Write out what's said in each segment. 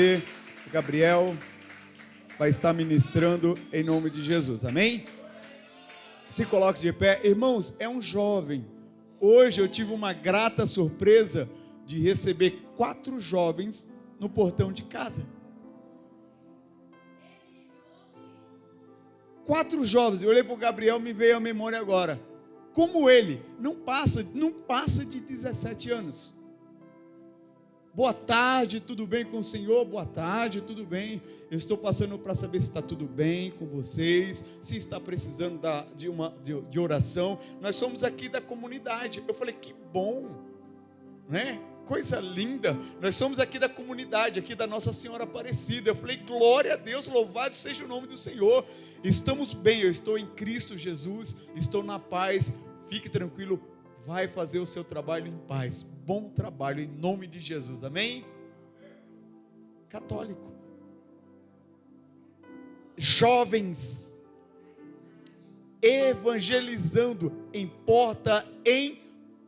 O Gabriel vai estar ministrando em nome de Jesus, amém? Se coloque de pé. Irmãos, é um jovem. Hoje eu tive uma grata surpresa de receber 4 jovens no portão de casa. 4 jovens. Eu olhei para o Gabriel, me veio à memória agora. Como ele, não passa de 17 anos. Boa tarde, tudo bem com o Senhor? Boa tarde, tudo bem? Eu estou passando para saber se está tudo bem com vocês, se está precisando de oração. Nós somos aqui da comunidade. Eu falei, que bom, né? Coisa linda. Nós somos aqui da comunidade, aqui da Nossa Senhora Aparecida. Eu falei, glória a Deus, louvado seja o nome do Senhor. Estamos bem, eu estou em Cristo Jesus, estou na paz. Fique tranquilo, vai fazer o seu trabalho em paz. Bom trabalho em nome de Jesus, amém? Católico. Jovens evangelizando em porta em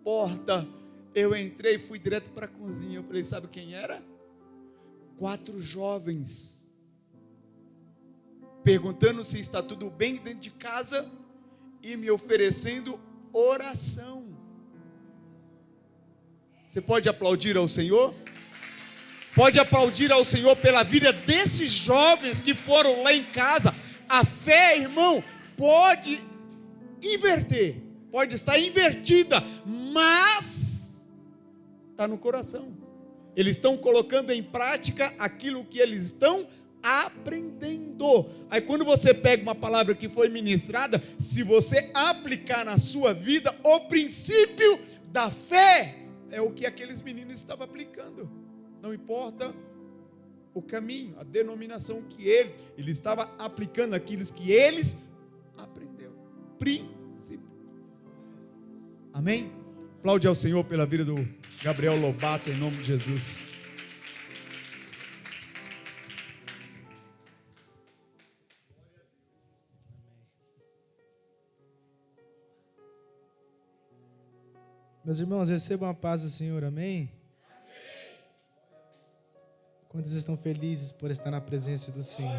porta. Eu entrei e fui direto para a cozinha. Eu falei, sabe quem era? 4 jovens perguntando se está tudo bem dentro de casa e me oferecendo oração. Você pode aplaudir ao Senhor? Pode aplaudir ao Senhor pela vida desses jovens que foram lá em casa. A fé, irmão, pode inverter, pode estar invertida, mas está no coração. Eles estão colocando em prática aquilo que eles estão aprendendo. Aí quando você pega uma palavra que foi ministrada, se você aplicar na sua vida, o princípio da fé é o que aqueles meninos estavam aplicando. Não importa o caminho, a denominação que eles estavam aplicando aquilo que eles aprenderam. Princípio. Amém? Aplaude ao Senhor pela vida do Gabriel Lobato em nome de Jesus. Meus irmãos, recebam a paz do Senhor, amém? Amém. Quantos estão felizes por estar na presença do Senhor?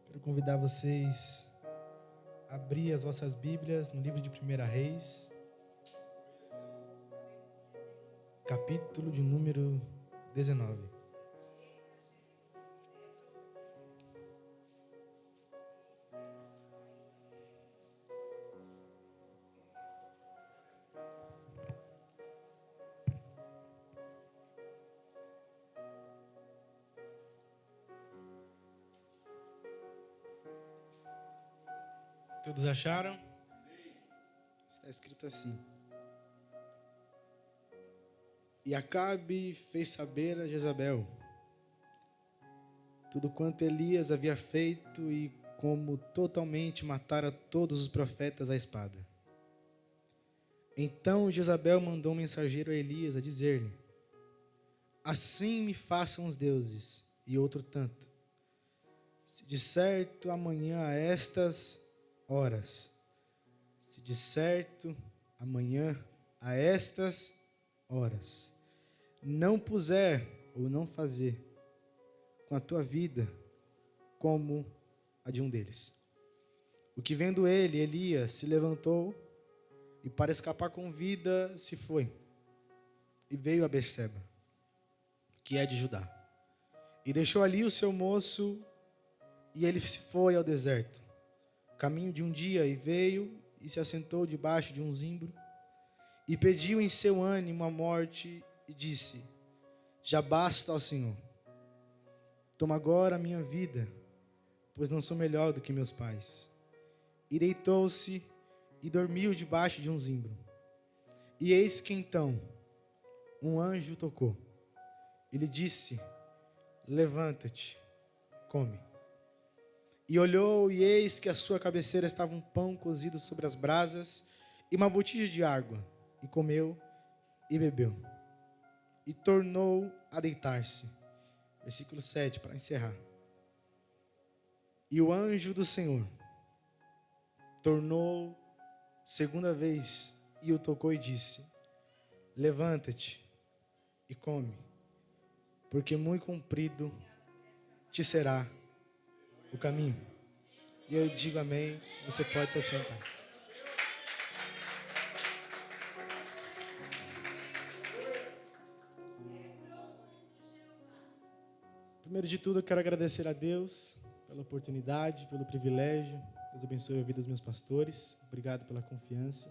Quero convidar vocês a abrir as vossas Bíblias no livro de 1 Reis, capítulo de número 19. Todos acharam? Está escrito assim: E Acabe fez saber a Jezabel tudo quanto Elias havia feito e como totalmente matara todos os profetas à espada. Então Jezabel mandou um mensageiro a Elias a dizer-lhe: Assim me façam os deuses, e outro tanto, se de certo amanhã a estas horas, se de certo amanhã a estas horas, não puser ou não fazer com a tua vida como a de um deles. O que vendo ele, Elias, se levantou e para escapar com vida se foi e veio a Berseba, que é de Judá, e deixou ali o seu moço e ele se foi ao deserto, caminho de um dia, e veio e se assentou debaixo de um zimbro e pediu em seu ânimo a morte e disse: Já basta ao Senhor, toma agora a minha vida, pois não sou melhor do que meus pais. E deitou-se e dormiu debaixo de um zimbro. E eis que então um anjo tocou e lhe disse: Levanta-te, come. E olhou, e eis que à sua cabeceira estava um pão cozido sobre as brasas e uma botija de água. E comeu e bebeu. E tornou a deitar-se. Versículo 7, para encerrar. E o anjo do Senhor tornou segunda vez e o tocou e disse: Levanta-te, e come, porque muito comprido te será o caminho. E eu digo amém, você pode se assentar. Primeiro de tudo, eu quero agradecer a Deus pela oportunidade, pelo privilégio. Deus abençoe a vida dos meus pastores. Obrigado pela confiança.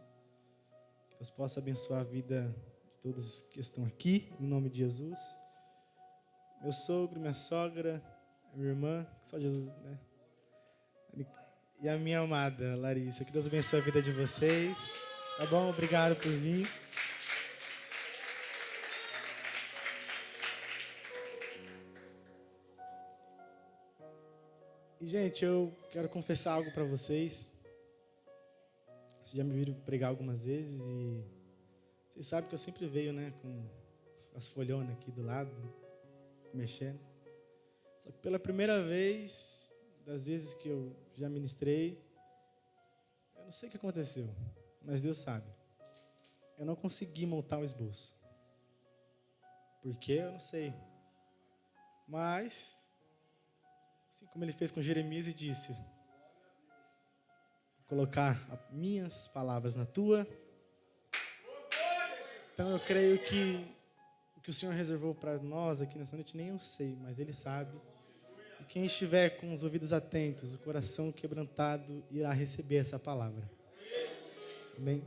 Que Deus possa abençoar a vida de todos que estão aqui, em nome de Jesus. Meu sogro, minha sogra, a minha irmã, só Jesus, né? E a minha amada Larissa. Que Deus abençoe a vida de vocês. Tá bom? Obrigado por vir. E, gente, eu quero confessar algo para vocês. Vocês já me viram pregar algumas vezes e vocês sabem que eu sempre venho, né, com as folhonas aqui do lado, mexendo. Só que pela primeira vez, das vezes que eu já ministrei, eu não sei o que aconteceu, mas Deus sabe. Eu não consegui montar o esboço. Por quê? Eu não sei. Mas, assim como ele fez com Jeremias e disse, vou colocar as minhas palavras na tua. Então eu creio que o que o Senhor reservou para nós aqui nessa noite, nem eu sei, mas Ele sabe. E quem estiver com os ouvidos atentos, o coração quebrantado, irá receber essa palavra. Amém?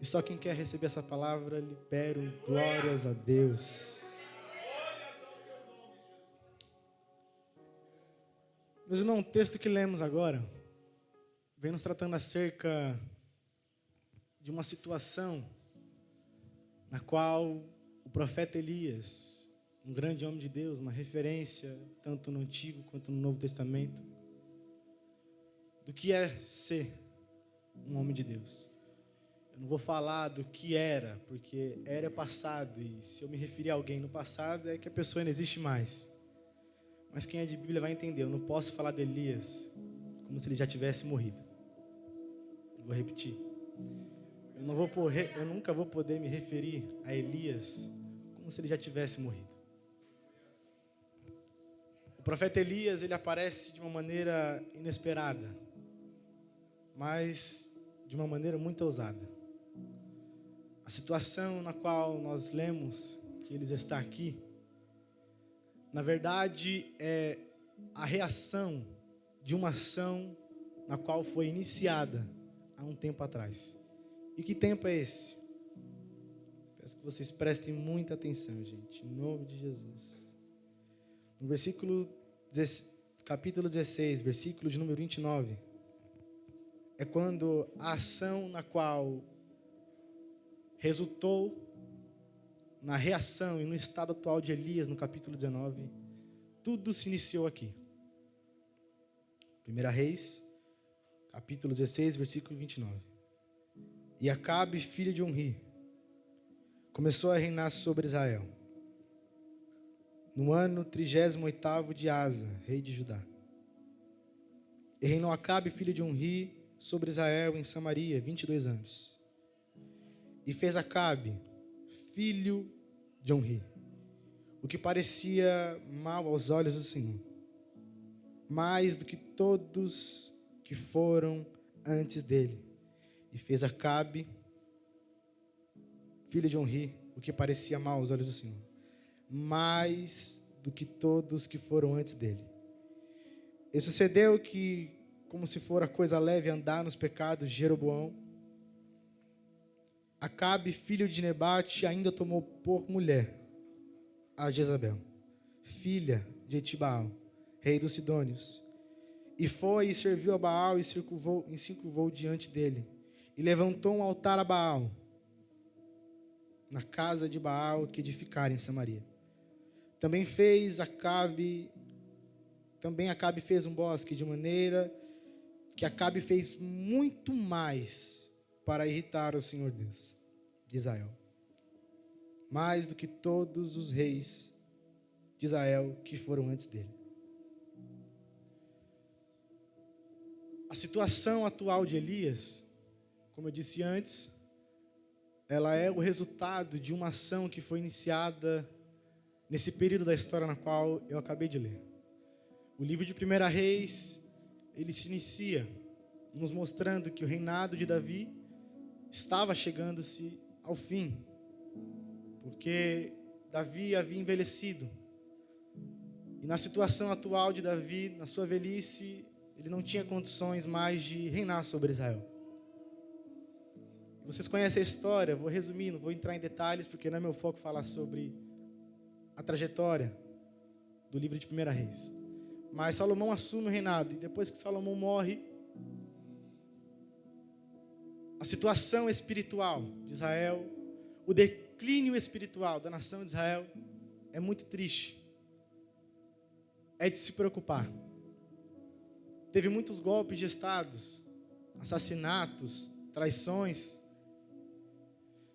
E só quem quer receber essa palavra, libera glórias a Deus. Meus irmãos, o texto que lemos agora vem nos tratando acerca de uma situação na qual o profeta Elias, um grande homem de Deus, uma referência tanto no Antigo quanto no Novo Testamento, do que é ser um homem de Deus. Eu não vou falar do que era, porque era passado, e se eu me referir a alguém no passado, é que a pessoa não existe mais. Mas quem é de Bíblia vai entender, eu não posso falar de Elias como se ele já tivesse morrido. Vou repetir. Eu nunca vou poder me referir a Elias como se ele já tivesse morrido. O profeta Elias, ele aparece de uma maneira inesperada, mas de uma maneira muito ousada. A situação na qual nós lemos que ele está aqui, na verdade, é a reação de uma ação na qual foi iniciada há um tempo atrás. E que tempo é esse? Peço que vocês prestem muita atenção, gente, em nome de Jesus. No capítulo 16, versículo de número 29, é quando a ação na qual resultou na reação e no estado atual de Elias, no capítulo 19, tudo se iniciou aqui. 1 Reis, capítulo 16, versículo 29. E Acabe, filho de Onri, começou a reinar sobre Israel, no ano 38º de Asa, rei de Judá. E reinou Acabe, filho de Onri, sobre Israel em Samaria, 22 anos. E fez Acabe, filho de Onri, o que parecia mal aos olhos do Senhor, mais do que todos que foram antes dele. E fez Acabe, filho de Onri, o que parecia mal aos olhos do Senhor, mais do que todos que foram antes dele. E sucedeu que, como se fora coisa leve andar nos pecados de Jeroboão, Acabe, filho de Nebate, ainda tomou por mulher a Jezabel, filha de Etibaal, rei dos Sidônios, e foi e serviu a Baal e se curvou diante dele, e levantou um altar a Baal na casa de Baal que edificaram em Samaria. Também Acabe fez um bosque, de maneira que Acabe fez muito mais para irritar o Senhor Deus de Israel, mais do que todos os reis de Israel que foram antes dele. A situação atual de Elias, como eu disse antes, ela é o resultado de uma ação que foi iniciada nesse período da história na qual eu acabei de ler. O livro de 1 Reis, ele se inicia nos mostrando que o reinado de Davi estava chegando-se ao fim, porque Davi havia envelhecido. E na situação atual de Davi, na sua velhice, ele não tinha condições mais de reinar sobre Israel. Vocês conhecem a história, vou resumir, não vou entrar em detalhes, porque não é meu foco falar sobre a trajetória do livro de 1 Reis. Mas Salomão assume o reinado, e depois que Salomão morre, a situação espiritual de Israel, o declínio espiritual da nação de Israel é muito triste. É de se preocupar. Teve muitos golpes de estado, assassinatos, traições.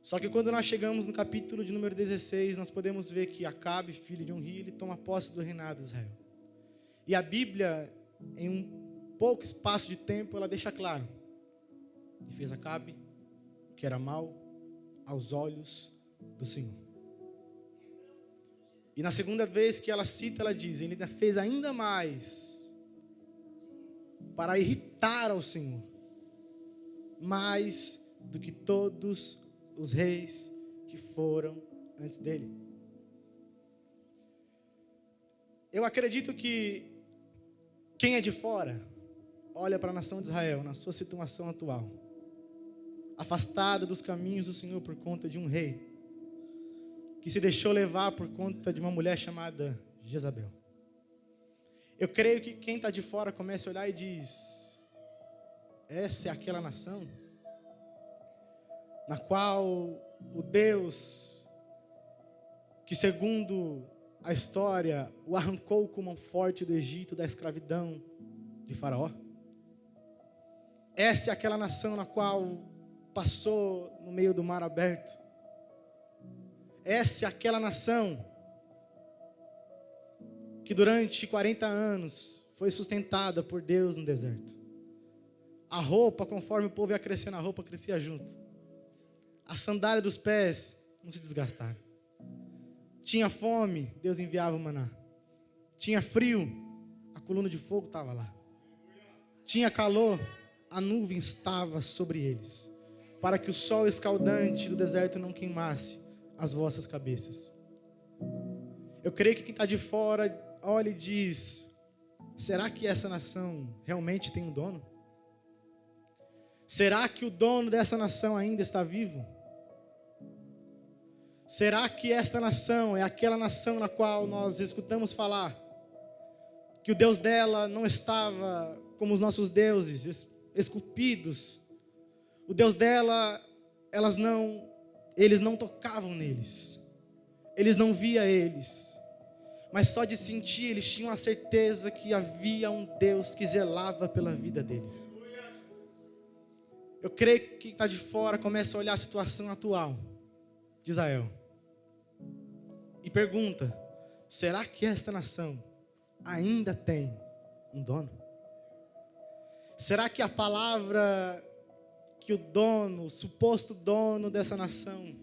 Só que quando nós chegamos no capítulo de número 16, nós podemos ver que Acabe, filho de Onri, ele toma posse do reinado de Israel. E a Bíblia, em um pouco espaço de tempo, ela deixa claro: e fez Acabe o que era mal aos olhos do Senhor. E na segunda vez que ela cita, ela diz: ele ainda fez ainda mais para irritar ao Senhor, mais do que todos os reis que foram antes dele. Eu acredito que quem é de fora olha para a nação de Israel na sua situação atual, afastada dos caminhos do Senhor por conta de um rei que se deixou levar por conta de uma mulher chamada Jezabel. Eu creio que quem está de fora começa a olhar e diz: essa é aquela nação na qual o Deus que, segundo a história, o arrancou com mão forte do Egito, da escravidão de Faraó. Essa é aquela nação na qual passou no meio do mar aberto. Essa é aquela nação que durante 40 anos foi sustentada por Deus no deserto. A roupa, conforme o povo ia crescendo, a roupa crescia junto. A sandália dos pés não se desgastaram. Tinha fome, Deus enviava o maná. Tinha frio, a coluna de fogo estava lá. Tinha calor, a nuvem estava sobre eles, para que o sol escaldante do deserto não queimasse as vossas cabeças. Eu creio que quem está de fora olha e diz: será que essa nação realmente tem um dono? Será que o dono dessa nação ainda está vivo? Será que esta nação é aquela nação na qual nós escutamos falar que o Deus dela não estava como os nossos deuses, esculpidos? O Deus dela, eles não tocavam neles, eles não viam eles, mas só de sentir eles tinham a certeza que havia um Deus que zelava pela vida deles. Eu creio que quem está de fora começa a olhar a situação atual de Israel e pergunta: será que esta nação ainda tem um dono? Será que a palavra que o dono, o suposto dono dessa nação,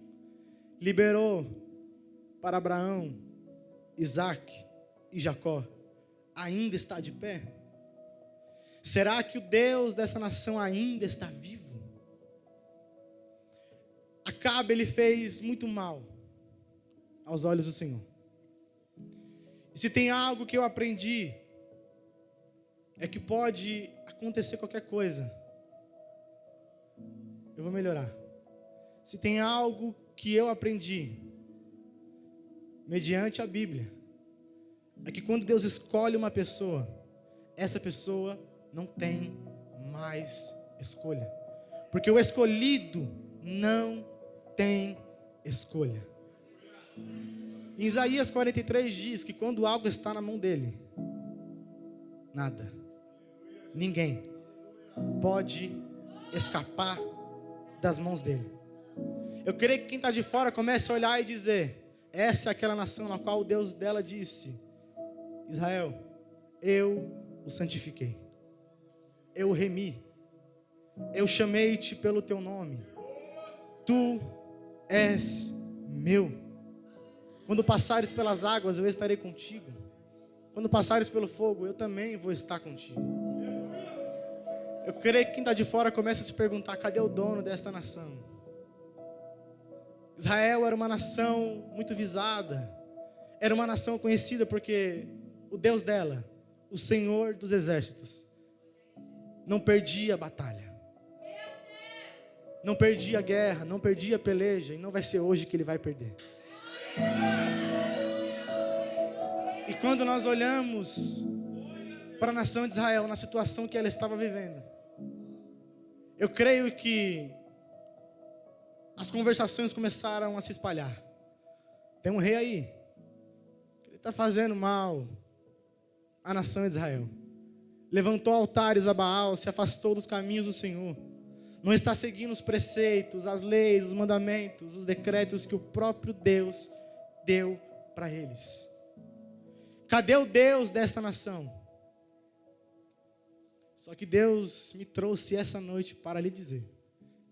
liberou para Abraão, Isaac e Jacó, ainda está de pé? Será que o Deus dessa nação ainda está vivo? Acabe, ele fez muito mal aos olhos do Senhor. E se tem algo que eu aprendi, é que pode acontecer qualquer coisa, eu vou melhorar. Se tem algo que eu aprendi, mediante a Bíblia, é que quando Deus escolhe uma pessoa, essa pessoa não tem mais escolha. Porque o escolhido não tem escolha. Em Isaías 43 diz que quando algo está na mão dele, nada, ninguém pode escapar das mãos dele. Eu creio que quem está de fora comece a olhar e dizer: essa é aquela nação na qual o Deus dela disse: Israel, eu o santifiquei, eu o remi, eu chamei-te pelo teu nome, tu és meu. Quando passares pelas águas, eu estarei contigo. Quando passares pelo fogo, eu também vou estar contigo. Eu creio que quem está de fora começa a se perguntar: cadê o dono desta nação? Israel era uma nação muito visada. Era uma nação conhecida porque o Deus dela, o Senhor dos exércitos, não perdia a batalha. Não perdia a guerra, não perdia a peleja. E não vai ser hoje que ele vai perder. E quando nós olhamos para a nação de Israel, na situação que ela estava vivendo, eu creio que as conversações começaram a se espalhar. Tem um rei aí, ele está fazendo mal à nação de Israel. Levantou altares a Baal, se afastou dos caminhos do Senhor. Não está seguindo os preceitos, as leis, os mandamentos, os decretos que o próprio Deus deu para eles. Cadê o Deus desta nação? Só que Deus me trouxe essa noite para lhe dizer: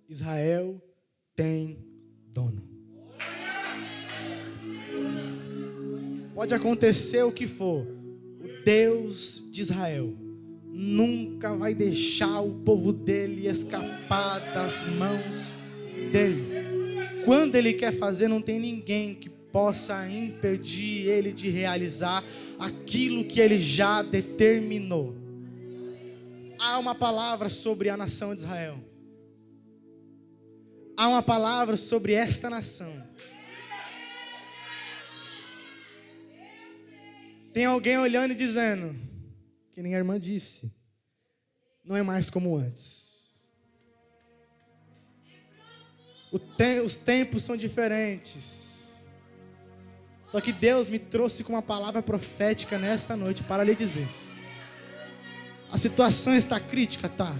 Israel tem dono. Pode acontecer o que for, o Deus de Israel nunca vai deixar o povo dele escapar das mãos dele. Quando ele quer fazer, não tem ninguém que possa impedir ele de realizar aquilo que ele já determinou. Há uma palavra sobre a nação de Israel. Há uma palavra sobre esta nação. Tem alguém olhando e dizendo, que nem a irmã disse, não é mais como antes. Os tempos são diferentes. Só que Deus me trouxe com uma palavra profética nesta noite para lhe dizer: a situação está crítica, tá?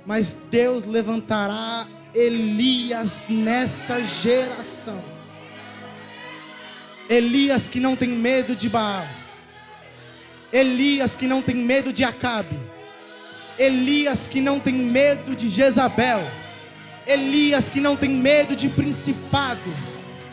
Mas Deus levantará Elias nessa geração. Elias que não tem medo de Baal. Elias que não tem medo de Acabe. Elias que não tem medo de Jezabel. Elias que não tem medo de principado.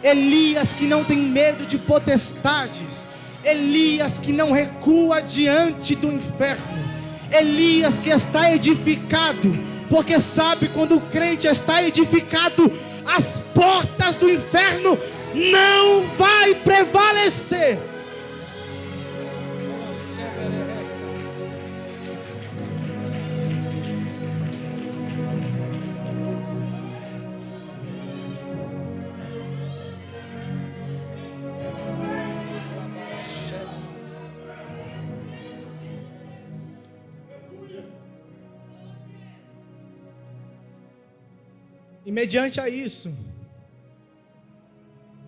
Elias que não tem medo de potestades. Elias que não recua diante do inferno. Elias que está edificado, porque sabe, quando o crente está edificado, as portas do inferno não vai prevalecer. E mediante a isso,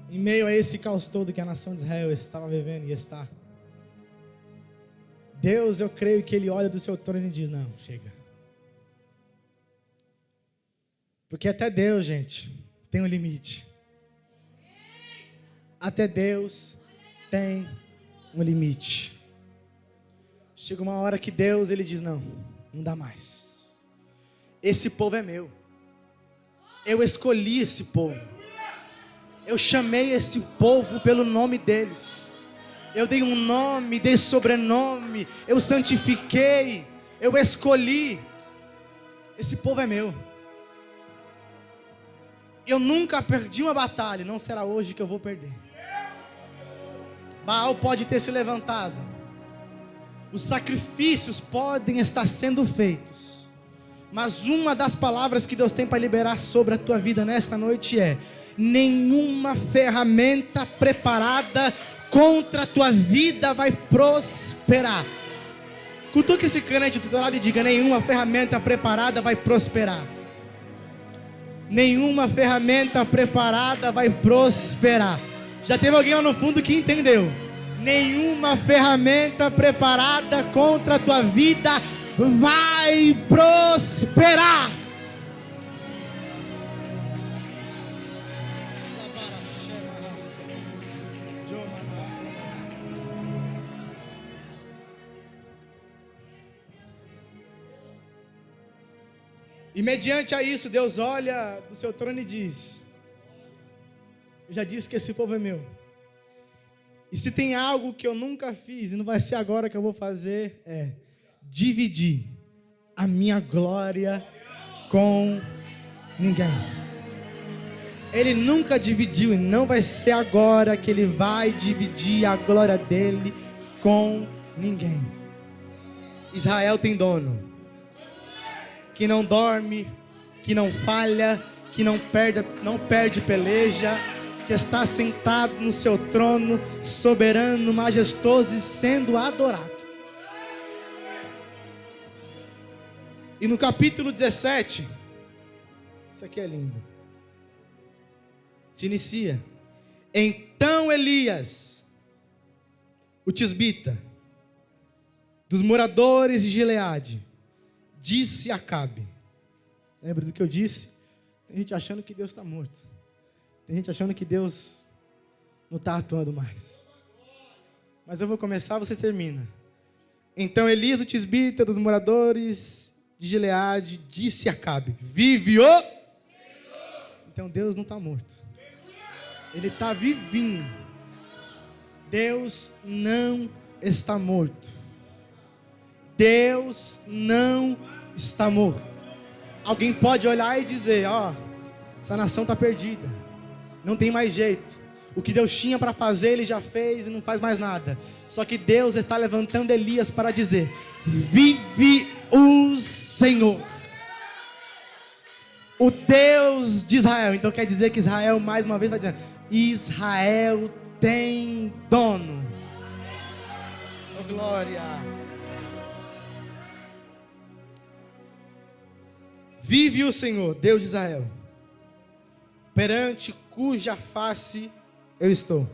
em meio a esse caos todo que a nação de Israel estava vivendo e está, Deus, eu creio que Ele olha do seu trono e diz: não, chega. Porque até Deus, gente, tem um limite. Até Deus tem um limite. Chega uma hora que Deus, Ele diz: não dá mais. Esse povo é meu. Eu escolhi esse povo. Eu chamei esse povo pelo nome deles. Eu dei um nome, dei sobrenome. Eu santifiquei. Eu escolhi. Esse povo é meu. Eu nunca perdi uma batalha. Não será hoje que eu vou perder. Baal pode ter se levantado. Os sacrifícios podem estar sendo feitos. Mas uma das palavras que Deus tem para liberar sobre a tua vida nesta noite é: nenhuma ferramenta preparada contra a tua vida vai prosperar. Cutuque esse crente do teu lado e diga: nenhuma ferramenta preparada vai prosperar. Nenhuma ferramenta preparada vai prosperar. Já teve alguém lá no fundo que entendeu? Nenhuma ferramenta preparada contra a tua vida vai prosperar. E mediante a isso, Deus olha do seu trono e diz: eu já disse que esse povo é meu. E se tem algo que eu nunca fiz, e não vai ser agora que eu vou fazer, é dividir a minha glória com ninguém. Ele nunca dividiu e não vai ser agora que ele vai dividir a glória dele com ninguém. Israel tem dono, que não dorme, que não falha, que não perde peleja, que está sentado no seu trono, soberano, majestoso e sendo adorado. E no capítulo 17, isso aqui é lindo, se inicia: então Elias, o tisbita, dos moradores de Gileade, disse a Acabe. Lembra do que eu disse? Tem gente achando que Deus está morto. Tem gente achando que Deus não está atuando mais. Mas eu vou começar, vocês terminam. Então Elias, o tisbita, dos moradores de Gileade, disse a Acabe: vive o Senhor. Então Deus não está morto. Ele está vivinho. Deus não está morto. Deus não está morto. Alguém pode olhar e dizer: ó, essa nação está perdida, não tem mais jeito. O que Deus tinha para fazer, Ele já fez e não faz mais nada. Só que Deus está levantando Elias para dizer: vive o Senhor, o Deus de Israel. Então quer dizer que Israel mais uma vez está dizendo: Israel tem dono. Oh, glória. Vive o Senhor, Deus de Israel, perante cuja face eu estou,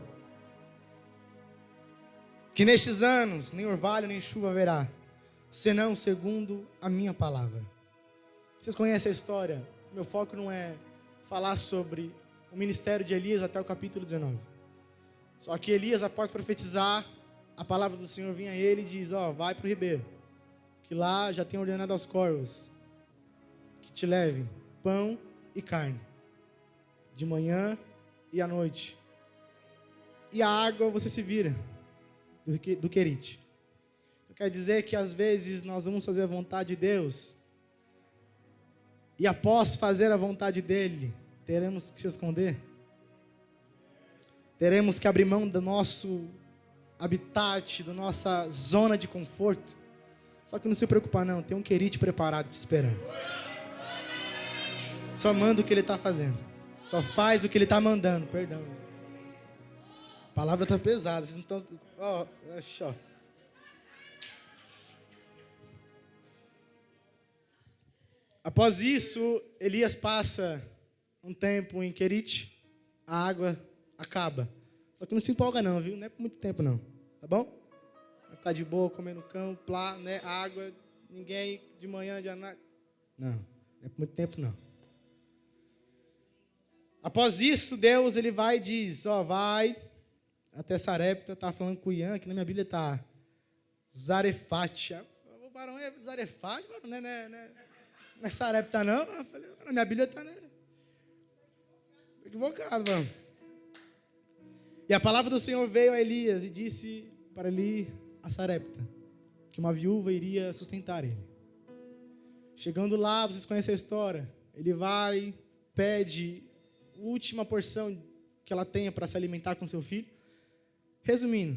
que nestes anos nem orvalho nem chuva haverá, senão segundo a minha palavra. Vocês conhecem a história? Meu foco não é falar sobre o ministério de Elias até o capítulo 19. Só que Elias, após profetizar, a palavra do Senhor vinha a ele e diz: ó, vai para o ribeiro, que lá já tem ordenado aos corvos que te levem pão e carne, de manhã e à noite, e a água você se vira do Querite. Então, quer dizer que às vezes nós vamos fazer a vontade de Deus, e após fazer a vontade dele, teremos que se esconder, teremos que abrir mão do nosso habitat, da nossa zona de conforto. Só que não se preocupa não, tem um Querite preparado te esperando. Só manda o que ele está fazendo. Só faz o que ele está mandando. Perdão. A palavra está pesada. Vocês não estão... Ó. Após isso, Elias passa um tempo em Querite. A água acaba. Só que não se empolga não, viu? Não é por muito tempo não. Tá bom? Vai ficar de boa, comendo cão, plá, né? Água, ninguém de manhã, de noite. Não é por muito tempo não. Após isso, Deus ele vai e diz: ó, vai até Sarepta. Está falando com o Ian, que na minha Bíblia está Zarefate. O varão é Zarefate, não é Sarepta não. Eu falei, na minha Bíblia está, né? Equivocado, mano. E a palavra do Senhor veio a Elias e disse para ele a Sarepta que uma viúva iria sustentar ele. Chegando lá, vocês conhecem a história. Ele vai, pede a última porção que ela tenha para se alimentar com seu filho. Resumindo,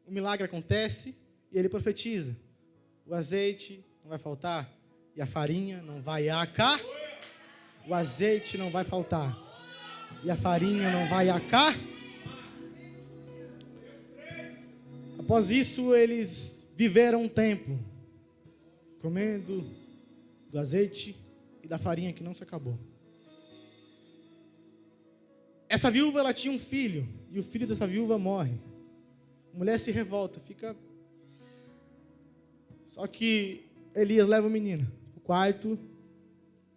o milagre acontece e ele profetiza: o azeite não vai faltar e a farinha não vai acabar. O azeite não vai faltar e a farinha não vai acabar. Após isso, eles viveram um tempo comendo do azeite e da farinha que não se acabou. Essa viúva, ela tinha um filho, e o filho dessa viúva morre. A mulher se revolta, fica... Só que Elias leva o menino ao quarto,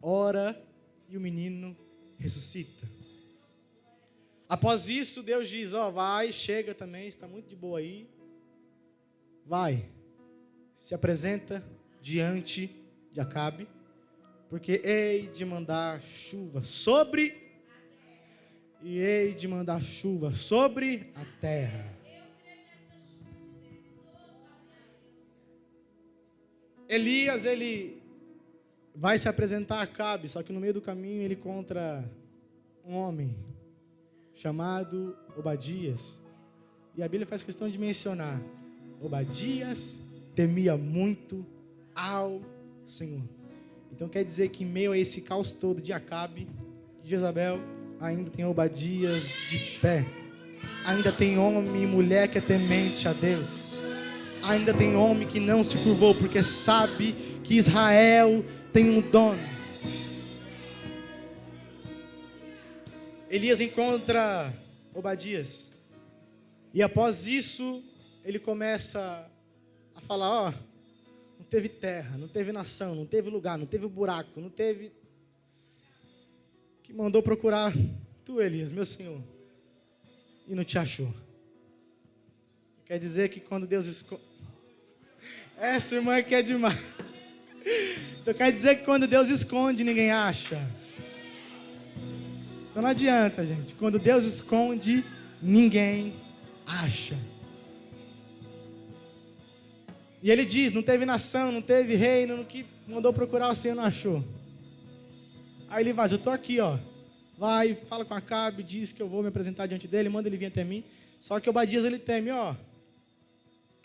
ora, e o menino ressuscita. Após isso, Deus diz: ó, vai, chega também, está muito de boa aí. Vai, se apresenta diante de Acabe, porque hei de mandar chuva sobre... e hei de mandar chuva sobre a terra. Elias, ele vai se apresentar a Acabe, só que no meio do caminho ele encontra um homem chamado Obadias. E a Bíblia faz questão de mencionar: Obadias temia muito ao Senhor. Então quer dizer que em meio a esse caos todo de Acabe, de Jezabel, ainda tem Obadias de pé. Ainda tem homem e mulher que é temente a Deus. Ainda tem homem que não se curvou porque sabe que Israel tem um dono. Elias encontra Obadias. E após isso, ele começa a falar: ó, não teve terra, não teve nação, não teve lugar, não teve buraco, não teve... Que mandou procurar tu, Elias, meu senhor, e não te achou. Quer dizer que quando Deus esconde... Essa irmã aqui é demais. Então quer dizer que quando Deus esconde, ninguém acha. Então não adianta, gente. Quando Deus esconde, ninguém acha. E ele diz: não teve nação, não teve reino, no que mandou procurar o Senhor não achou. Aí ele vai: eu estou aqui, ó. Vai, fala com Acabe, diz que eu vou me apresentar diante dele, manda ele vir até mim. Só que Obadias, ele teme: ó,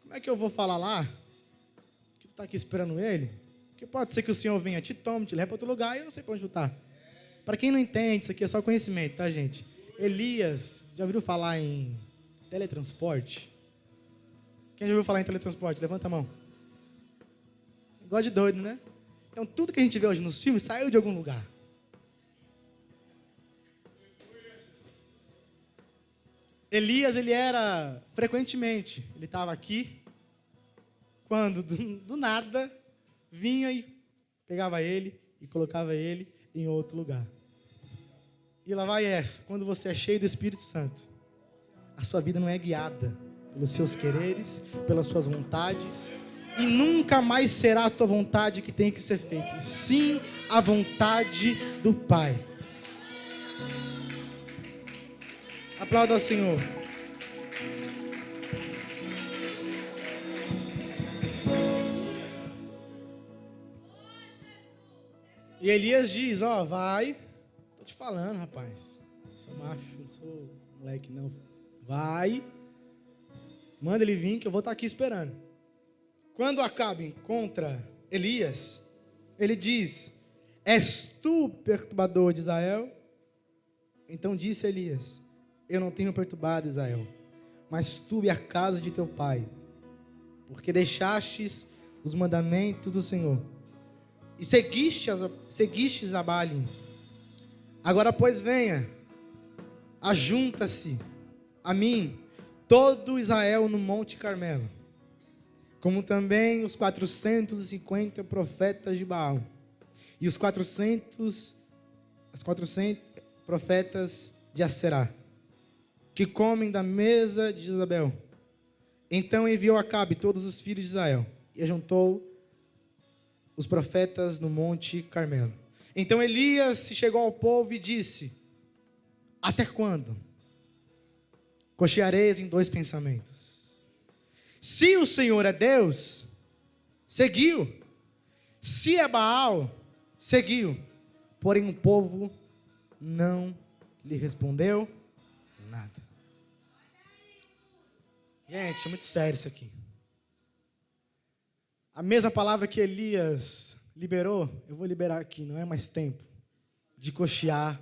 como é que eu vou falar lá que tu está aqui esperando ele? Porque pode ser que o Senhor venha, te tome, te leve para outro lugar e eu não sei para onde tu está. Para quem não entende, isso aqui é só conhecimento, tá, gente? Elias, já ouviu falar em teletransporte? Quem já ouviu falar em teletransporte? Levanta a mão. Igual de doido, né? Então tudo que a gente vê hoje nos filmes saiu de algum lugar. Elias, ele era frequentemente, ele estava aqui, quando do nada vinha e pegava ele e colocava ele em outro lugar. E lá vai essa: quando você é cheio do Espírito Santo, a sua vida não é guiada pelos seus quereres, pelas suas vontades, e nunca mais será a tua vontade que tem que ser feita, sim a vontade do Pai. Aplauda ao Senhor. E Elias diz: ó, vai. Tô te falando, rapaz. Sou macho, não sou moleque, não. Vai. Manda ele vir que eu vou estar aqui esperando. Quando Acabe encontra Elias, ele diz: és tu perturbador de Israel? Então disse Elias: eu não tenho perturbado Israel, mas tu e a casa de teu pai, porque deixastes os mandamentos do Senhor e seguistes a Baalim. Agora, pois, venha, ajunta-se a mim todo Israel no Monte Carmelo, como também os 450 profetas de Baal e os 400 profetas de Aserá, que comem da mesa de Jezabel. Então enviou Acabe todos os filhos de Israel e ajuntou os profetas no Monte Carmelo. Então Elias se chegou ao povo e disse: até quando cocheareis em dois pensamentos? Se o Senhor é Deus, seguiu. Se é Baal, seguiu. Porém o povo não lhe respondeu nada. Gente, é muito sério isso aqui. A mesma palavra que Elias liberou, eu vou liberar aqui. Não é mais tempo de cochear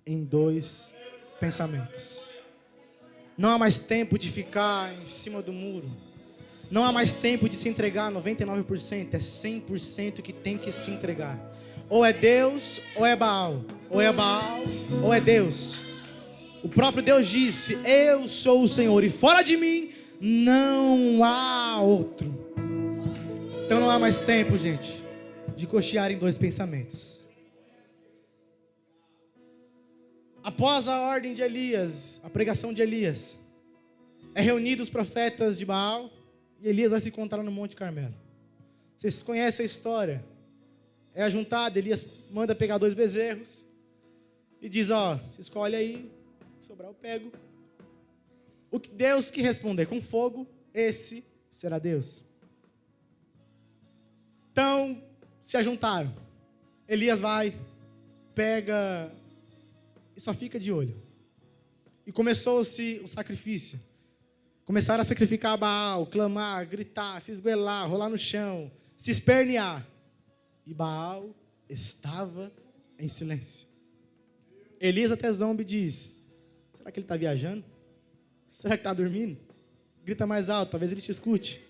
em dois pensamentos. Não há mais tempo de ficar em cima do muro. Não há mais tempo de se entregar 99%. É 100% que tem que se entregar. Ou é Deus, ou é Baal. Ou é Baal, ou é Deus. O próprio Deus disse: eu sou o Senhor, e fora de mim não há outro. Então não há mais tempo, gente, de cochear em dois pensamentos. Após a ordem de Elias, a pregação de Elias, é reunido os profetas de Baal, e Elias vai se encontrar no Monte Carmelo. Vocês conhecem a história? É ajuntado, Elias manda pegar 2 bezerros e diz: ó, você escolhe aí que sobrar eu pego. O que Deus que responder com fogo, esse será Deus. Então, se ajuntaram. Elias vai, pega e só fica de olho. E começou-se o sacrifício. Começaram a sacrificar a Baal, clamar, gritar, se esguelar, rolar no chão, se espernear. E Baal estava em silêncio. Elias até zomba e diz: será que ele está viajando? Será que está dormindo? Grita mais alto, talvez ele te escute.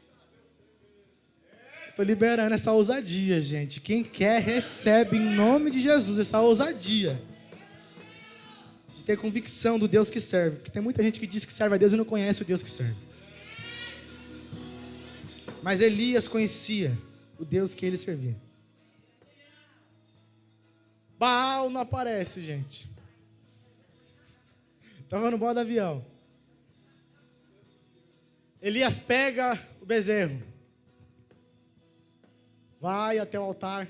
Estou liberando essa ousadia, gente. Quem quer, recebe em nome de Jesus essa ousadia. De ter convicção do Deus que serve. Porque tem muita gente que diz que serve a Deus e não conhece o Deus que serve. Mas Elias conhecia o Deus que ele servia. Baal não aparece, gente. Estava no bordo do avião. Elias pega o bezerro. Vai até o altar.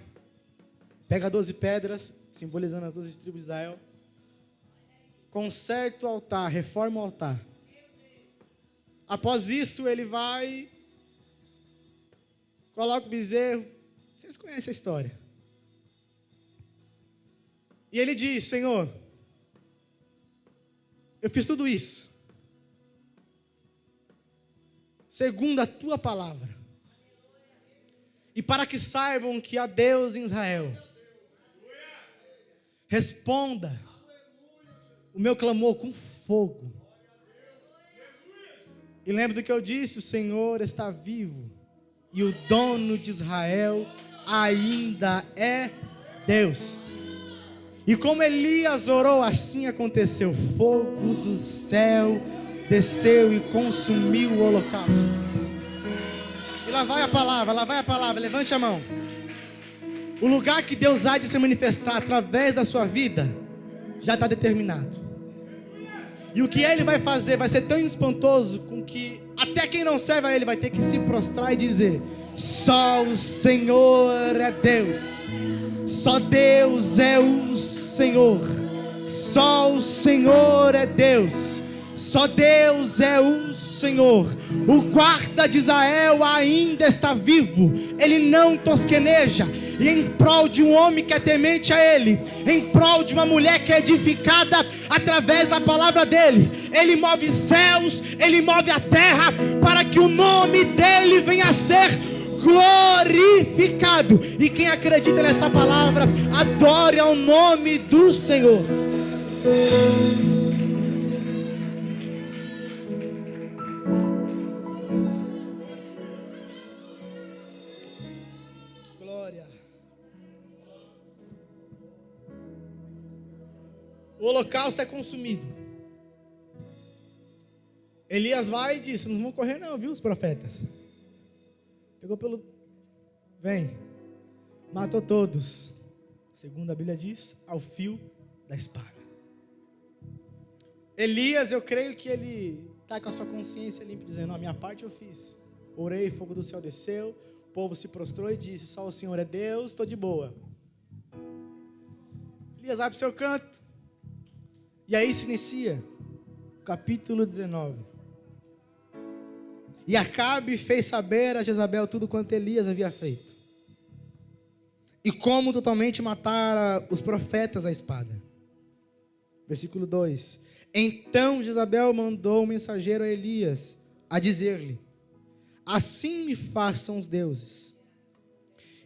Pega 12 pedras, simbolizando as 12 tribos de Israel. Conserta o altar, reforma o altar. Após isso, ele vai, coloca o bezerro. Vocês conhecem a história. E ele diz: Senhor, eu fiz tudo isso segundo a tua palavra. E para que saibam que há Deus em Israel, responda o meu clamor com fogo. E lembra do que eu disse: o Senhor está vivo e o dono de Israel ainda é Deus. E como Elias orou, assim aconteceu. Fogo do céu desceu e consumiu o holocausto. E lá vai a palavra, levante a mão. O lugar que Deus há de se manifestar através da sua vida já está determinado. E o que Ele vai fazer vai ser tão espantoso com que até quem não serve a Ele vai ter que se prostrar e dizer: só o Senhor é Deus. Só Deus é o Senhor. Só o Senhor é Deus. Só Deus é o Senhor. O guarda de Israel ainda está vivo. Ele não tosqueneja. E em prol de um homem que é temente a Ele, em prol de uma mulher que é edificada através da palavra dEle, Ele move céus, Ele move a terra, para que o nome dEle venha a ser glorificado. E quem acredita nessa palavra, adore ao nome do Senhor. Glória. O holocausto é consumido. Elias vai e disse: não vão correr não, viu, os profetas? Pegou pelo... Vem. Matou todos. Segundo a Bíblia diz, ao fio da espada. Elias, eu creio que ele está com a sua consciência limpa, dizendo: a minha parte eu fiz. Orei, fogo do céu desceu, o povo se prostrou e disse: só o Senhor é Deus, estou de boa. Elias vai para o seu canto. E aí se inicia o capítulo 19. E Acabe fez saber a Jezabel tudo quanto Elias havia feito, e como totalmente matara os profetas à espada. Versículo 2. Então Jezabel mandou um mensageiro a Elias a dizer-lhe: assim me façam os deuses,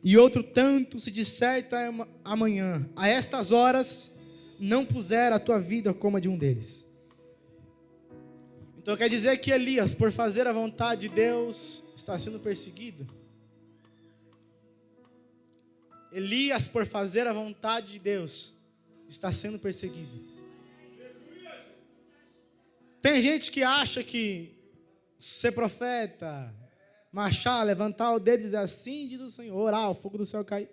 e outro tanto, se de certo amanhã, a estas horas, não puser a tua vida como a de um deles. Então quer dizer que Elias, por fazer a vontade de Deus, está sendo perseguido? Elias, por fazer a vontade de Deus, está sendo perseguido. Tem gente que acha que ser profeta, marchar, levantar o dedo e dizer: assim diz o Senhor, orar, o fogo do céu cair.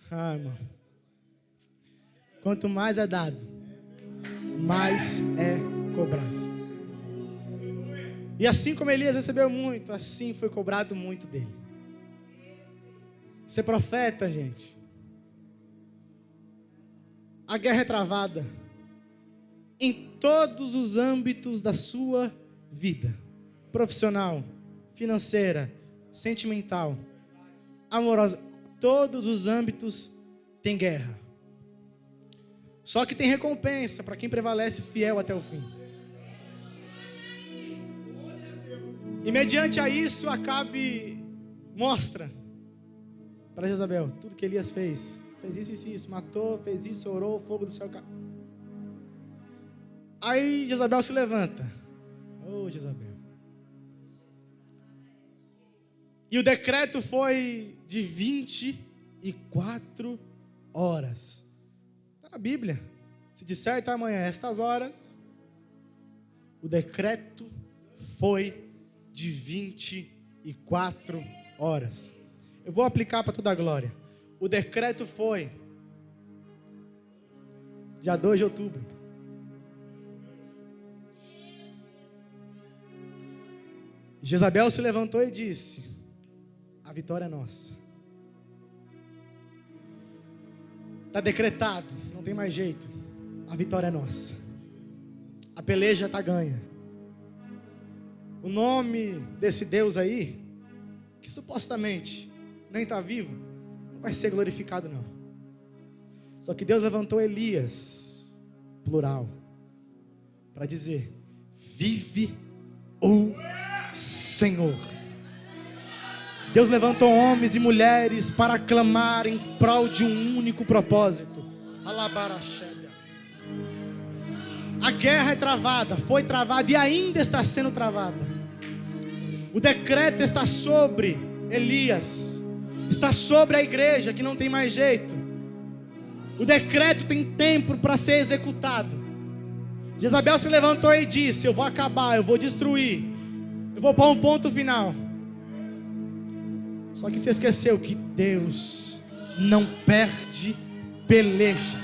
Ah, irmão. Quanto mais é dado, mais é cobrado. E assim como Elias recebeu muito, assim foi cobrado muito dele. Ser profeta, gente, a guerra é travada. em todos os âmbitos da sua vida, profissional, financeira, sentimental, amorosa, todos os âmbitos tem guerra. Só que tem recompensa para quem prevalece fiel até o fim. E mediante a isso, Acabe mostra para Jezabel tudo que Elias fez. Fez isso e isso, matou, fez isso, orou, o fogo do céu caiu. Aí Jezabel se levanta. Oh, Jezabel. E o decreto foi de 24 horas. Está na Bíblia. Se disser até amanhã, estas horas, o decreto foi de 24 horas. Eu vou aplicar para toda a glória. O decreto foi dia 2 de outubro. Jezabel se levantou e disse: a vitória é nossa. Está decretado, não tem mais jeito. A vitória é nossa. A peleja está ganha. O nome desse Deus aí, que supostamente nem está vivo, não vai ser glorificado não. Só que Deus levantou Elias, plural, para dizer: vive o Senhor. Deus levantou homens e mulheres para clamar em prol de um único propósito. A guerra é travada, foi travada e ainda está sendo travada. O decreto está sobre Elias, está sobre a igreja que não tem mais jeito. O decreto tem tempo para ser executado. Jezabel se levantou e disse: eu vou acabar, eu vou destruir, eu vou pôr um ponto final. Só que se esqueceu que Deus não perde peleja,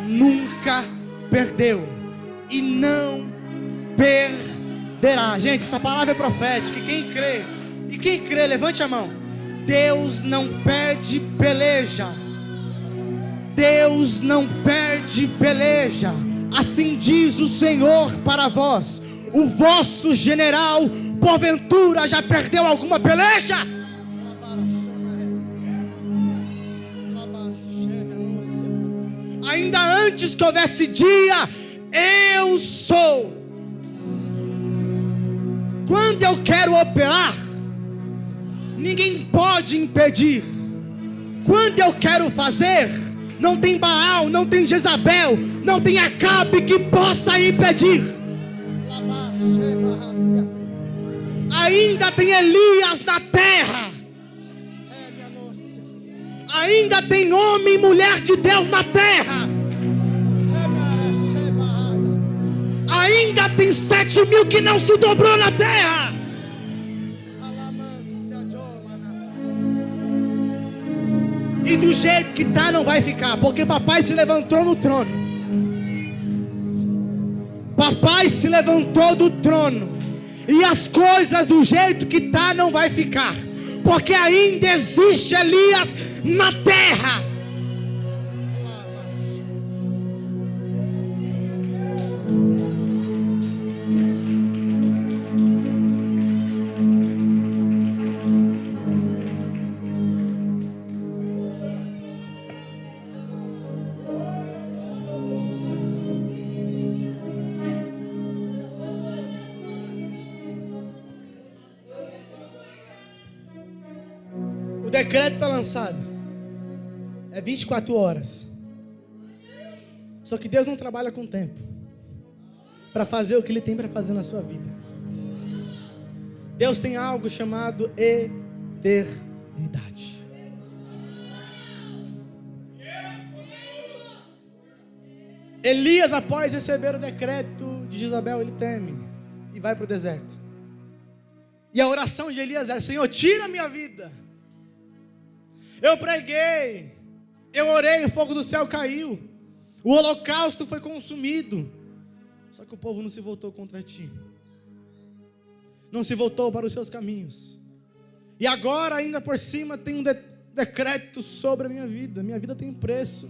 nunca perdeu e não perderá. Gente, essa palavra é profética. E quem crê, levante a mão. Deus não perde peleja. Deus não perde peleja. Assim diz o Senhor para vós: o vosso general porventura já perdeu alguma peleja? Ainda antes que houvesse dia, eu sou. Quando eu quero operar, ninguém pode impedir. Quando eu quero fazer, não tem Baal, não tem Jezabel, não tem Acabe que possa impedir. Ainda tem Elias na terra. Ainda tem homem e mulher de Deus na terra. Ainda tem 7.000 que não se dobrou na terra. E do jeito que está não vai ficar, porque papai se levantou no trono. Papai se levantou do trono. E as coisas do jeito que está não vai ficar, porque ainda existe Elias na terra. O decreto está lançado. É 24 horas. Só que Deus não trabalha com tempo para fazer o que Ele tem para fazer na sua vida. Deus tem algo chamado eternidade. Elias, após receber o decreto de Jezabel, ele teme e vai para o deserto. E a oração de Elias é: Senhor, tira a minha vida. Eu preguei, eu orei, o fogo do céu caiu, o holocausto foi consumido, só que o povo não se voltou contra ti, não se voltou para os seus caminhos, e agora ainda por cima tem um decreto sobre a minha vida tem preço.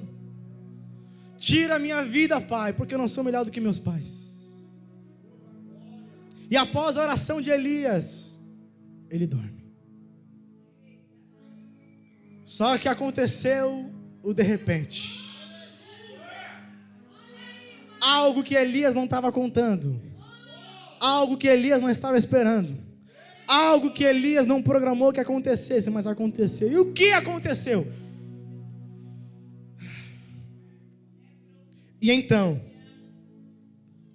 Tira a minha vida, Pai, porque eu não sou melhor do que meus pais. E após a oração de Elias, ele dorme. Só que aconteceu o de repente. Algo que Elias não estava contando. Algo que Elias não estava esperando. Algo que Elias não programou que acontecesse, mas aconteceu. E o que aconteceu? E então,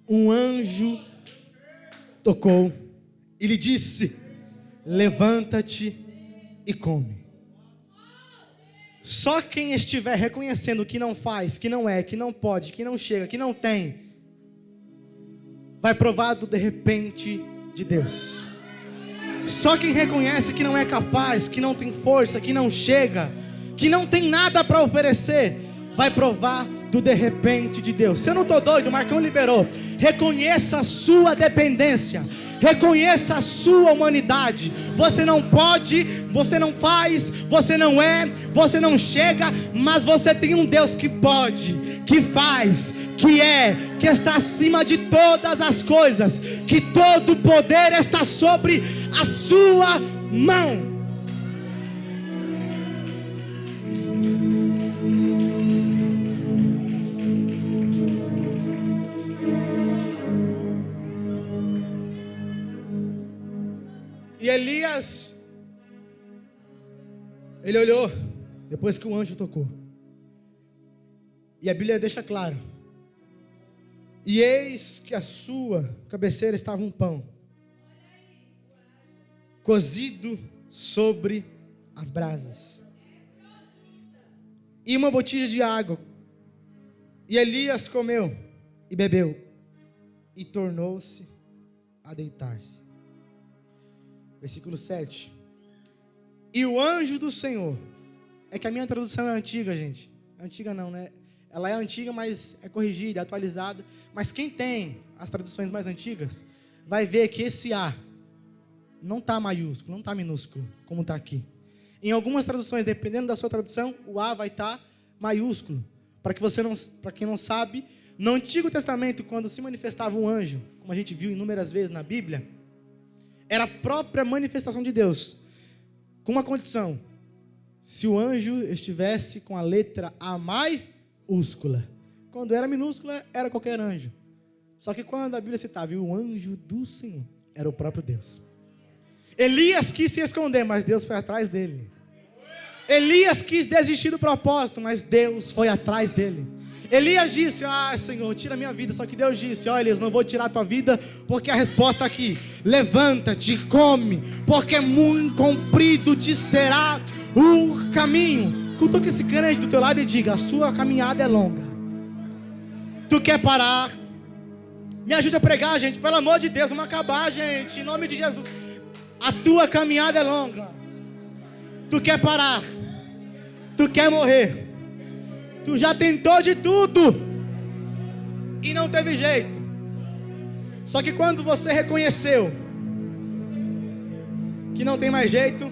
um anjo tocou e lhe disse: levanta-te e come. Só quem estiver reconhecendo que não faz, que não é, que não pode, que não chega, que não tem, vai provar do de repente de Deus. Só quem reconhece que não é capaz, que não tem força, que não chega, que não tem nada para oferecer, vai provar do de repente de Deus. Se eu não estou doido, o Marcão liberou. Reconheça a sua dependência. Reconheça a sua humanidade. Você não pode, você não faz, você não é, você não chega, mas você tem um Deus que pode, que faz, que é, que está acima de todas as coisas, que todo o poder está sobre a sua mão. E Elias, ele olhou, depois que o anjo tocou. E a Bíblia deixa claro. E eis que a sua cabeceira estava um pão, cozido sobre as brasas, e uma botija de água. E Elias comeu e bebeu, e tornou-se a deitar-se. Versículo 7. E o anjo do Senhor. É que a minha tradução é antiga, gente. Antiga não, né? Ela é antiga, mas é corrigida, é atualizada. Mas quem tem as traduções mais antigas, vai ver que esse A não está maiúsculo, não está minúsculo, como está aqui. Em algumas traduções, dependendo da sua tradução, o A vai estar maiúsculo. Para quem não sabe, no Antigo Testamento, quando se manifestava um anjo, como a gente viu inúmeras vezes na Bíblia, era a própria manifestação de Deus, com uma condição: se o anjo estivesse com a letra A maiúscula. Quando era minúscula, era qualquer anjo. Só que quando a Bíblia citava o anjo do Senhor, era o próprio Deus. Elias quis se esconder, mas Deus foi atrás dele. Elias quis desistir do propósito, mas Deus foi atrás dele. Elias disse: Senhor, tira a minha vida. Só que Deus disse: Elias, não vou tirar a tua vida, porque a resposta aqui: levanta-te, come, porque muito comprido te será o caminho. Cutuque esse crente do teu lado e diga: a sua caminhada é longa. Tu quer parar? Me ajude a pregar, gente, pelo amor de Deus, vamos acabar, gente, em nome de Jesus. A tua caminhada é longa. Tu quer parar? Tu quer morrer? Tu já tentou de tudo e não teve jeito. Só que quando você reconheceu que não tem mais jeito,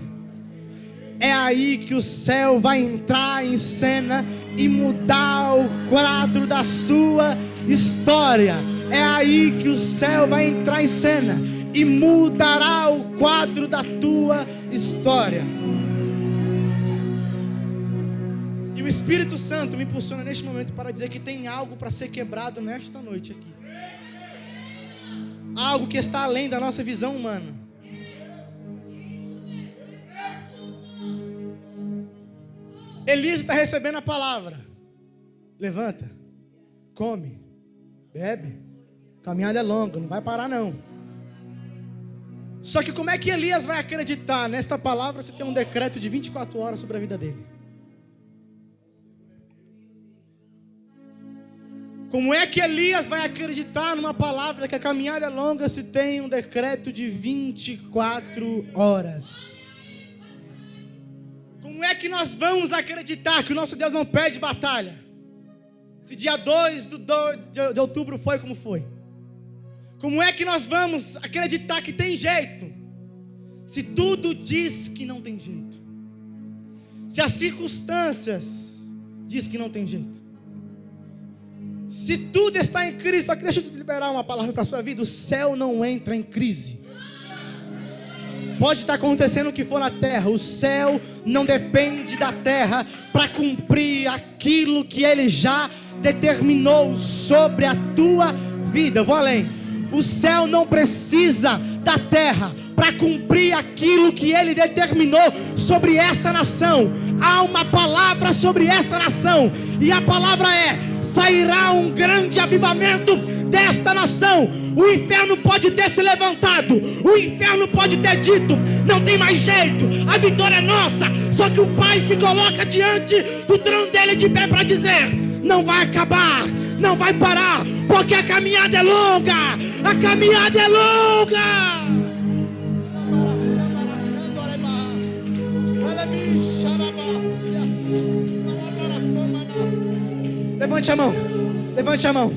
é aí que o céu vai entrar em cena e mudar o quadro da sua história. É aí que o céu vai entrar em cena e mudará o quadro da tua história. E o Espírito Santo me impulsiona neste momento para dizer que tem algo para ser quebrado nesta noite aqui. Algo que está além da nossa visão humana. Elias está recebendo a palavra. Levanta, come, bebe. Caminhada é longa, não vai parar não. Só que como é que Elias vai acreditar nesta palavra se tem um decreto de 24 horas sobre a vida dele? Como é que Elias vai acreditar numa palavra que a caminhada é longa se tem um decreto de 24 horas? Como é que nós vamos acreditar que o nosso Deus não perde batalha? Se dia 2 de outubro foi como foi? Como é que nós vamos acreditar que tem jeito, se tudo diz que não tem jeito? Se as circunstâncias diz que não tem jeito? Se tudo está em crise, só que deixa eu te liberar uma palavra para a sua vida. O céu não entra em crise. Pode estar acontecendo o que for na terra, o céu não depende da terra para cumprir aquilo que Ele já determinou sobre a tua vida. Eu vou além. O céu não precisa da terra para cumprir aquilo que Ele determinou sobre esta nação. Há uma palavra sobre esta nação, e a palavra é: sairá um grande avivamento desta nação. O inferno pode ter se levantado, o inferno pode ter dito: não tem mais jeito, a vitória é nossa. Só que o Pai se coloca diante do trono dele de pé para dizer: não vai acabar, não vai parar, porque a caminhada é longa, a caminhada é longa. Levante a mão, levante a mão.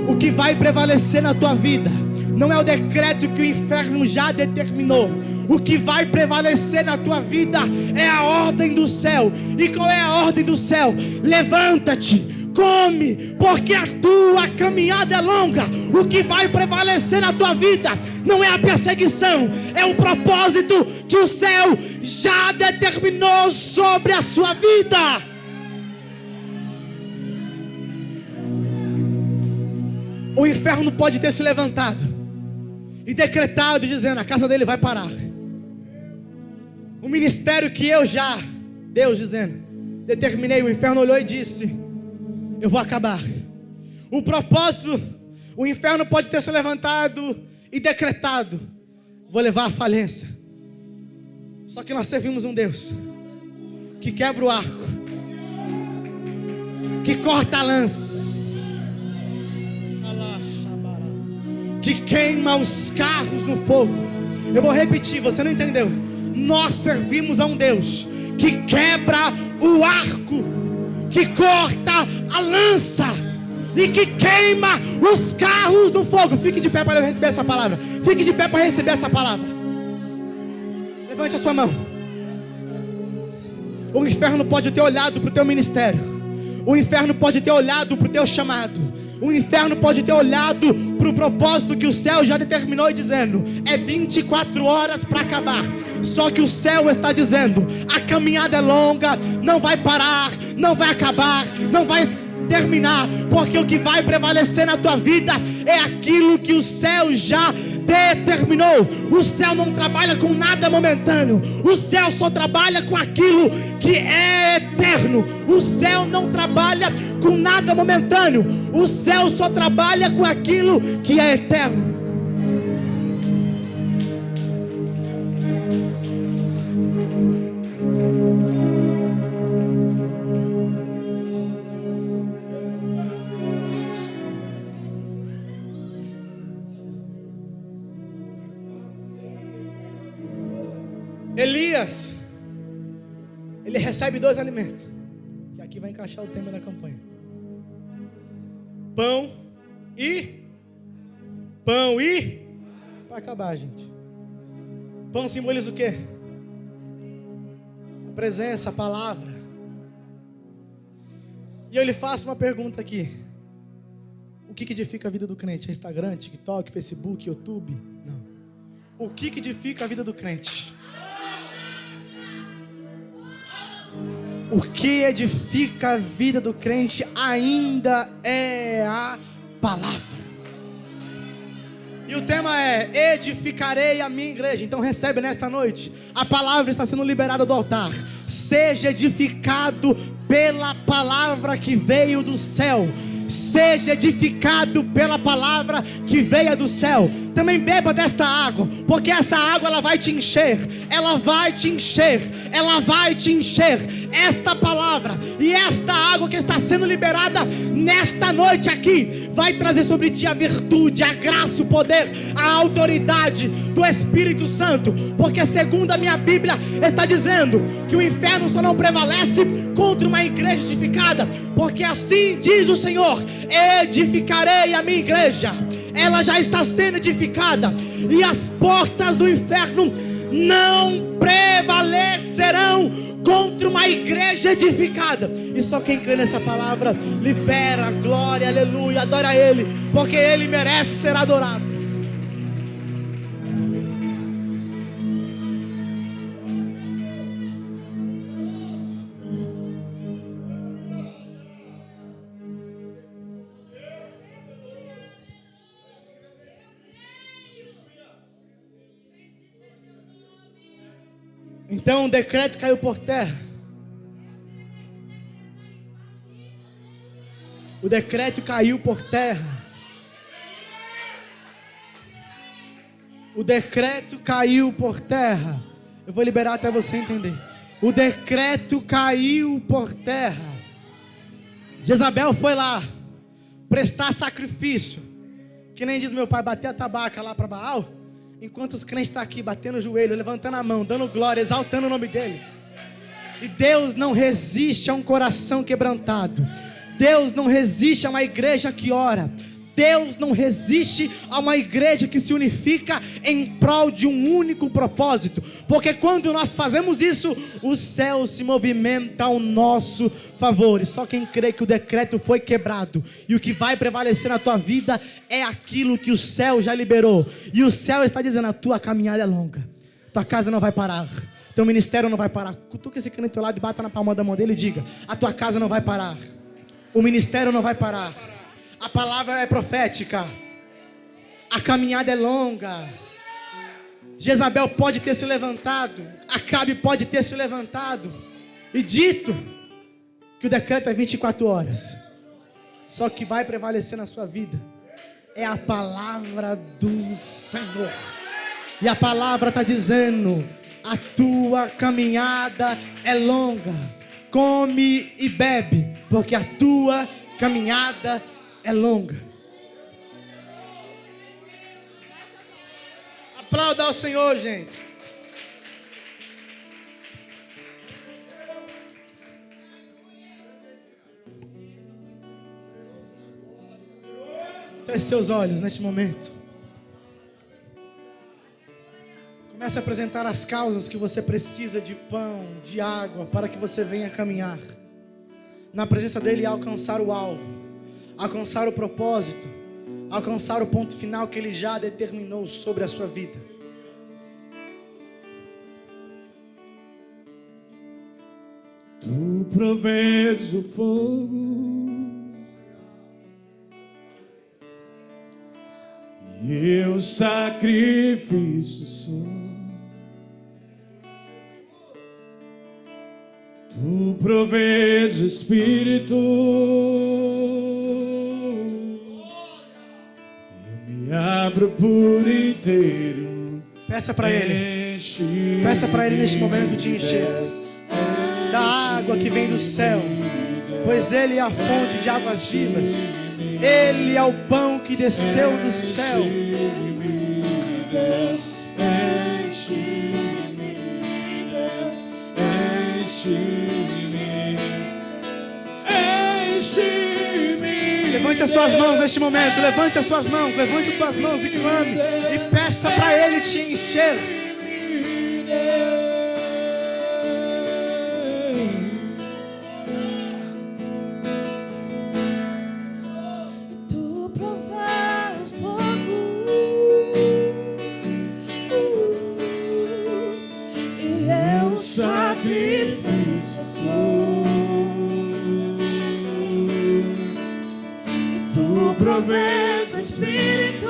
O que vai prevalecer na tua vida não é o decreto que o inferno já determinou. O que vai prevalecer na tua vida é a ordem do céu. E qual é a ordem do céu? Levanta-te, come, porque a tua caminhada é longa. O que vai prevalecer na tua vida não é a perseguição, é o propósito que o céu já determinou sobre a sua vida. O inferno pode ter se levantado e decretado, dizendo: a casa dele vai parar. O ministério que Deus dizendo, determinei, o inferno olhou e disse: eu vou acabar. O propósito, o inferno pode ter se levantado e decretado: vou levar à falência. Só que nós servimos um Deus que quebra o arco, que corta a lança, que queima os carros no fogo. Eu vou repetir, você não entendeu? Nós servimos a um Deus que quebra o arco, que corta a lança e que queima os carros no fogo. Fique de pé para eu receber essa palavra. Fique de pé para receber essa palavra. Levante a sua mão. O inferno pode ter olhado para o teu ministério, o inferno pode ter olhado para o teu chamado, o inferno pode ter olhado para o propósito que o céu já determinou e dizendo: é 24 horas para acabar. Só que o céu está dizendo: a caminhada é longa, não vai parar, não vai acabar, não vai terminar, porque o que vai prevalecer na tua vida é aquilo que o céu já determinou. O céu não trabalha com nada momentâneo, o céu só trabalha com aquilo que é eterno. O céu não trabalha com nada momentâneo, o céu só trabalha com aquilo que é eterno. Elias, ele recebe 2 alimentos, que aqui vai encaixar o tema da campanha: pão e para acabar, gente. Pão simboliza o quê? A presença, a palavra. E eu lhe faço uma pergunta aqui: o que edifica a vida do crente? É Instagram, TikTok, Facebook, YouTube? Não. O que edifica a vida do crente? O que edifica a vida do crente ainda é a palavra. E o tema é: edificarei a minha igreja. Então recebe nesta noite, a palavra está sendo liberada do altar. Seja edificado pela palavra que veio do céu. Seja edificado pela palavra que veio do céu. Também beba desta água, porque essa água ela vai te encher. Ela vai te encher. Ela vai te encher. Esta palavra e esta água que está sendo liberada nesta noite aqui vai trazer sobre ti a virtude, a graça, o poder, a autoridade do Espírito Santo. Porque segundo a minha Bíblia está dizendo que o inferno só não prevalece contra uma igreja edificada, porque assim diz o Senhor: edificarei a minha igreja. Ela já está sendo edificada, e as portas do inferno não prevalecerão contra uma igreja edificada. E só quem crê nessa palavra libera, glória, aleluia, adora Ele, porque Ele merece ser adorado. Então o decreto caiu por terra. O decreto caiu por terra. O decreto caiu por terra. Eu vou liberar até você entender. O decreto caiu por terra. Jezabel foi lá prestar sacrifício. Que nem diz meu pai, bater a tabaca lá para Baal. Enquanto os crentes estão aqui batendo o joelho, levantando a mão, dando glória, exaltando o nome dele. E Deus não resiste a um coração quebrantado. Deus não resiste a uma igreja que ora. Deus não resiste a uma igreja que se unifica em prol de um único propósito. Porque quando nós fazemos isso, o céu se movimenta ao nosso favor. E só quem crê que o decreto foi quebrado e o que vai prevalecer na tua vida é aquilo que o céu já liberou. E o céu está dizendo: a tua caminhada é longa, tua casa não vai parar, teu ministério não vai parar. Cutuca esse cara do teu lado e bata na palma da mão dele e diga: a tua casa não vai parar, o ministério não vai parar. A palavra é profética. A caminhada é longa. Jezabel pode ter se levantado, Acabe pode ter se levantado e dito que o decreto é 24 horas. Só que vai prevalecer na sua vida é a palavra do Senhor. E a palavra está dizendo: a tua caminhada é longa. Come e bebe, porque a tua caminhada é longa. Aplauda ao Senhor, gente. Feche seus olhos neste momento. Comece a apresentar as causas que você precisa de pão, de água, para que você venha caminhar na presença dele e alcançar o alvo, alcançar o propósito, alcançar o ponto final que ele já determinou sobre a sua vida. Tu provês o fogo e eu sacrifício sou. Tu provês Espírito, eu me abro por inteiro. Peça para ele. Peça para ele neste momento de encher da água que vem do céu, pois ele é a fonte de águas vivas. Ele é o pão que desceu do céu. Deus, enche-me, Deus, enche-me, enche-me. Levante as suas mãos neste momento. Levante as suas mãos. Levante as suas mãos e clame. E peça para ele te encher. Sacrifício sou, e tu provês o Espírito,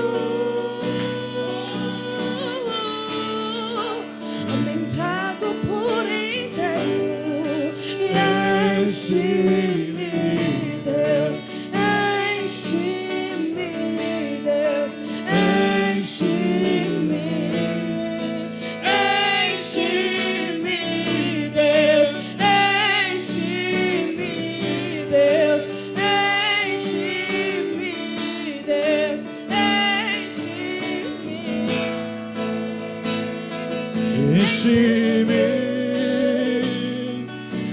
eu me entrego por inteiro, e enche-me, Deus, enche-me, Deus, enche-me, enche-me. Deus, enche-me, Deus, enche-me, Deus, enche-me, enche-me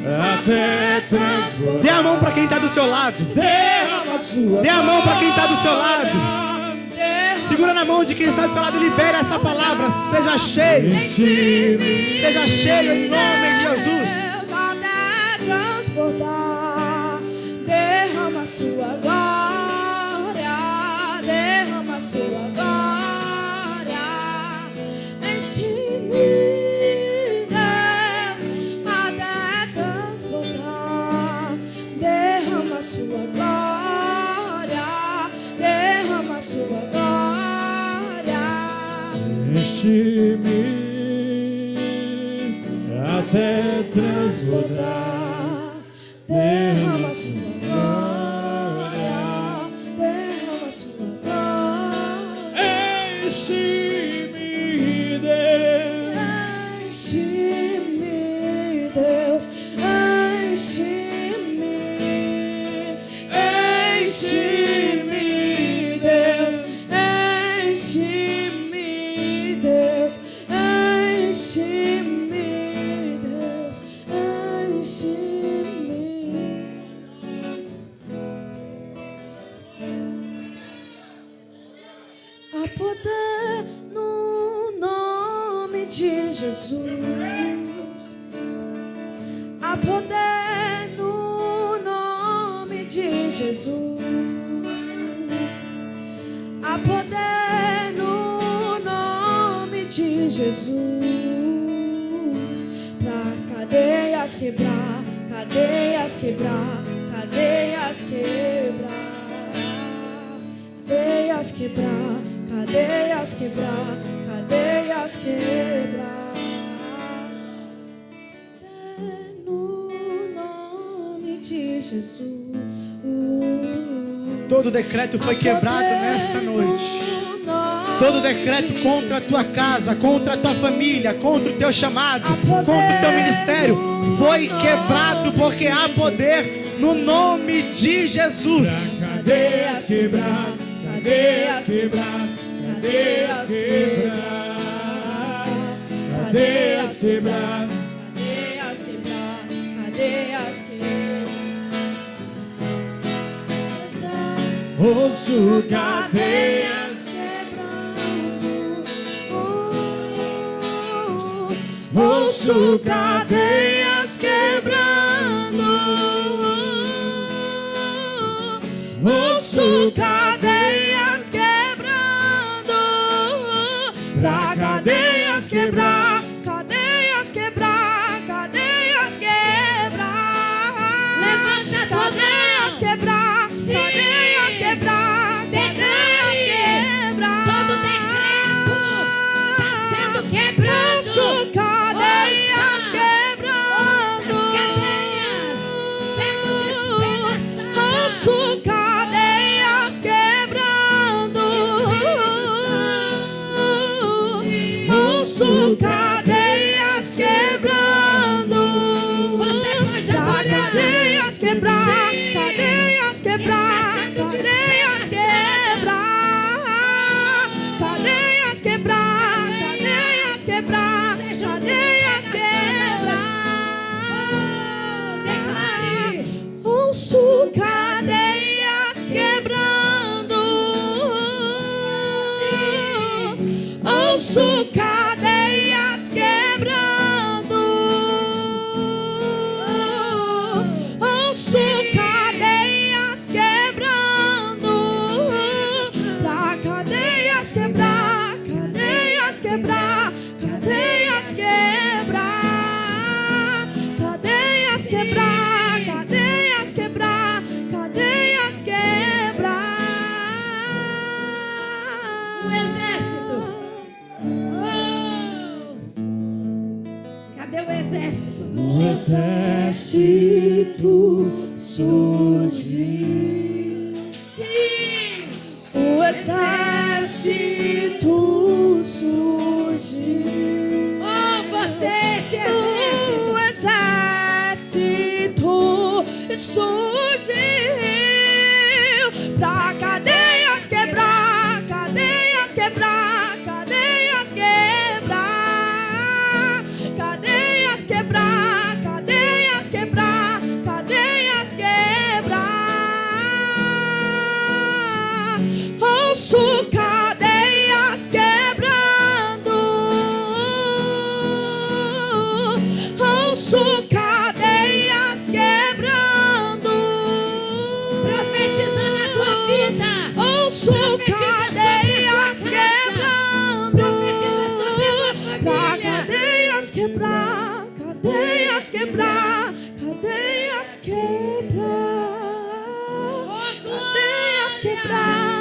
até transbordar. Dê a mão para quem está do seu lado. Dê a mão para quem está do seu lado. Segura na mão de quem está do seu lado e libere essa palavra. Seja cheio. Seja cheio em nome de Jesus. Até transbordar. enche-me até transbordar. Derrama sua glória, derrama sua glória. Enche-me, Deus, Enche-me, Deus, enche-me, enche-me, Deus, enche-me, Deus, enche-me, Deus, enche-me. Há poder no nome de Jesus. Há poder no nome de Jesus. Há poder no nome de Jesus. Pras cadeias quebrar, cadeias quebrar, cadeias quebrar. Cadeias quebrar, cadeias quebrar, cadeias quebrar. No nome de Jesus. Todo decreto foi quebrado nesta noite. Todo decreto contra a tua casa, contra a tua família, contra o teu chamado, contra o teu ministério foi quebrado, porque há poder no nome de Jesus. cadeias quebrar, cadeias quebrar, cadeias quebrar, cadeias quebrar. Cadeias quebrar, cadeias quebrar. Ouço cadeias, Ouço cadeias quebrando. Ouço cadeias quebrando. Pra cadeias quebrar, cadeias quebrar, cadeias quebrar. Levanta a tua cadeias mão. quebrar, Sim. cadeias quebrar, cadeias quebrar. Todo decreto está sendo quebrado. Ouço cadeias quebrando. Cadeias sendo despedaçadas. Ouço cadeias quebrando. Ouço cadeias quebrando. Você pode Pra adorar. cadeias quebrar, Sim. cadeias quebrar, cadeias quebrar, cadeias quebrar, cadeias quebrar, cadeias quebrar. Ouço cadeias quebrando. Ouço cadeias quebrando. Ouço cadeias quebrando. Pra cadeias quebrar, cadeias quebrar, cadeias quebrar. Cadeias quebrar, cadeias quebrar, cadeias quebrar. O exército. Oh. Cadê o exército do o Senhor? exército Surgiu. Sim. O exército surgiu. Oh, você, esse O exército. exército surgiu pra cadeias quebrar, cadeias quebrar, cadeias quebrar, cadeias quebrar, cadeias quebrar, cadeias quebrar. Ouço cadeias quebrando. Ouço cadeias quebrando. Profetiza na tua vida. Ouço cadeias quebrando. Profetiza sobre a tua Pra família. cadeias quebrar, cadeias quebrar, cadeias quebrar. Oh, glória. Cadeias quebrar,